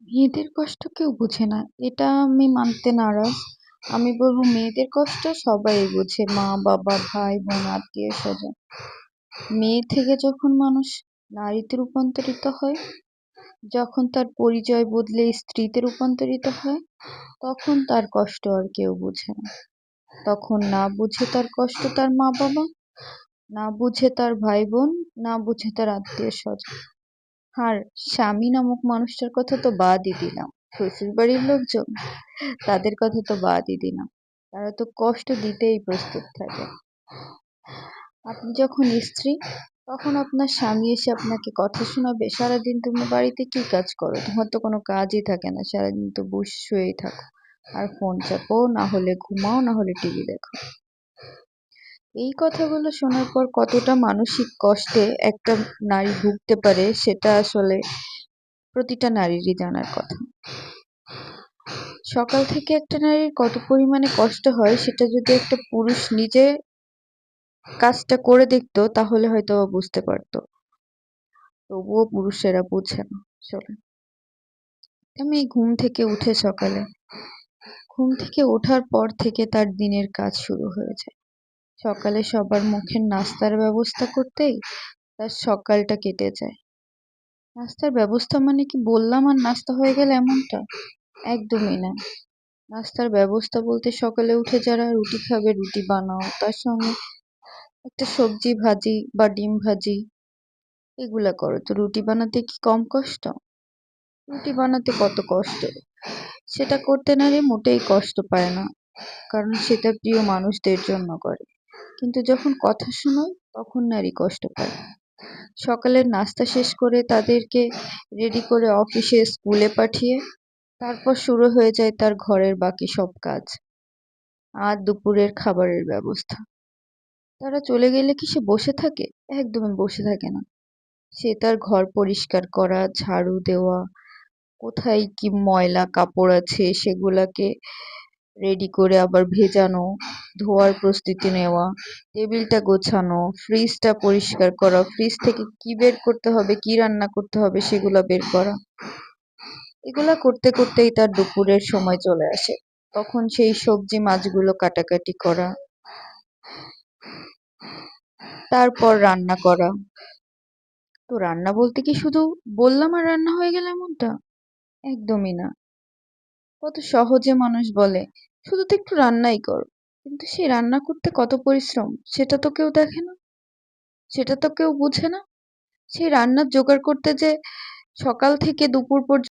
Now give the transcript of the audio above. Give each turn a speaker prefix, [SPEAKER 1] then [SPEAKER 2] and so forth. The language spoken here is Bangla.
[SPEAKER 1] মেয়েদের কষ্ট কেউ বুঝে না। এটা আমি মানতে নারাজ। আমি বলব মেয়েদের কষ্ট সবাই বুঝে। মা, বাবা, ভাই, বোন, আত্মীয়-স্বজন। মেয়ে থেকে যখন মানুষ নারীতে রূপান্তরিত হয়, যখন তার পরিচয় বদলে স্ত্রীতে রূপান্তরিত হয়, তখন তার কষ্ট আর কেউ বুঝে না। তখন না বুঝে তার কষ্ট তার মা-বাবা, না বুঝে তার ভাই-বোন, না বুঝে তার আত্মীয়-স্বজন। আর স্বামী নামক মানুষটার কথা তো বাদই দিলাম। শ্বশুরবাড়ির লোকজন, তাদের কথা তো বাদই দিলাম। তারা তো কষ্ট দিতেই প্রস্তুত থাকে। আপনি যখন স্ত্রী, তখন আপনার স্বামী এসে আপনাকে কথা শোনাবে, সারাদিন তুমি বাড়িতে কি কাজ করো? তোমার তো কোনো কাজই থাকে না, সারাদিন তো শুয়েই থাকো আর ফোন চাপো, না হলে ঘুমাও, না হলে টিভি দেখো। এই কথাগুলো শোনার পর কতটা মানসিক কষ্টে একটা নারী ভুগতে পারে, সেটা আসলে প্রতিটা নারীরই জানার কথা। সকাল থেকে একটা নারীর কত পরিমাণে কষ্ট হয়, সেটা যদি একটা পুরুষ নিজে কাজটা করে দেখতো, তাহলে হয়তো বুঝতে পারতো। তবুও পুরুষেরা বুঝে না আসলে। আমি ঘুম থেকে উঠে সকালে, ঘুম থেকে ওঠার পর থেকে তার দিনের কাজ শুরু হয়ে যায়। সকালে সবার মুখের নাস্তার ব্যবস্থা করতেই তার সকালটা কেটে যায়। নাস্তার ব্যবস্থা মানে কি বললাম আর নাস্তা হয়ে গেল এমনটা? একদমই না। নাস্তার ব্যবস্থা বলতে সকালে উঠে যারা রুটি খাবে, রুটি বানাও, তার সঙ্গে একটা সবজি ভাজি বা ডিম ভাজি, এগুলা করো। তো রুটি বানাতে কি কম কষ্ট? রুটি বানাতে কত কষ্ট, সেটা করতে নারী মোটেই কষ্ট পায় না, কারণ সেটা প্রিয় মানুষদের জন্য করে। কিন্তু যখন কথা শোনায়, তখন নারী কষ্ট পায়। সকালের নাস্তা শেষ করে তাদেরকে রেডি করে অফিসে, স্কুলে পাঠিয়ে তারপর শুরু হয়ে যায় তার ঘরের বাকি সব কাজ আর দুপুরের খাবারের ব্যবস্থা। তারা চলে গেলে কি সে বসে থাকে? একদমই বসে থাকে না। সে তার ঘর পরিষ্কার করা, ঝাড়ু দেওয়া, কোথায় কি ময়লা কাপড় আছে সেগুলাকে রেডি করে আবার ভেজানো, ধোয়ার প্রস্তুতি নেওয়া, টেবিলটা গোছানো, ফ্রিজটা পরিষ্কার করা, ফ্রিজ থেকে কি বের করতে হবে, কি রান্না করতে হবে সেগুলা বের করা। এগুলা করতে করতেই তার দুপুরের সময় চলে আসে। তখন সেই সবজি মাছগুলো কাটাকাটি করা, তারপর রান্না করা। তো রান্না বলতে কি শুধু বললাম আর রান্না হয়ে গেল এমনটা? একদমই না। কত সহজে মানুষ বলে শুধু তো একটু রান্নাই করো, কিন্তু সেই রান্না করতে কত পরিশ্রম সেটা তো কেউ দেখে না, সেটা তো কেউ বুঝে না। সেই রান্নার জোগাড় করতে যে সকাল থেকে দুপুর পর্যন্ত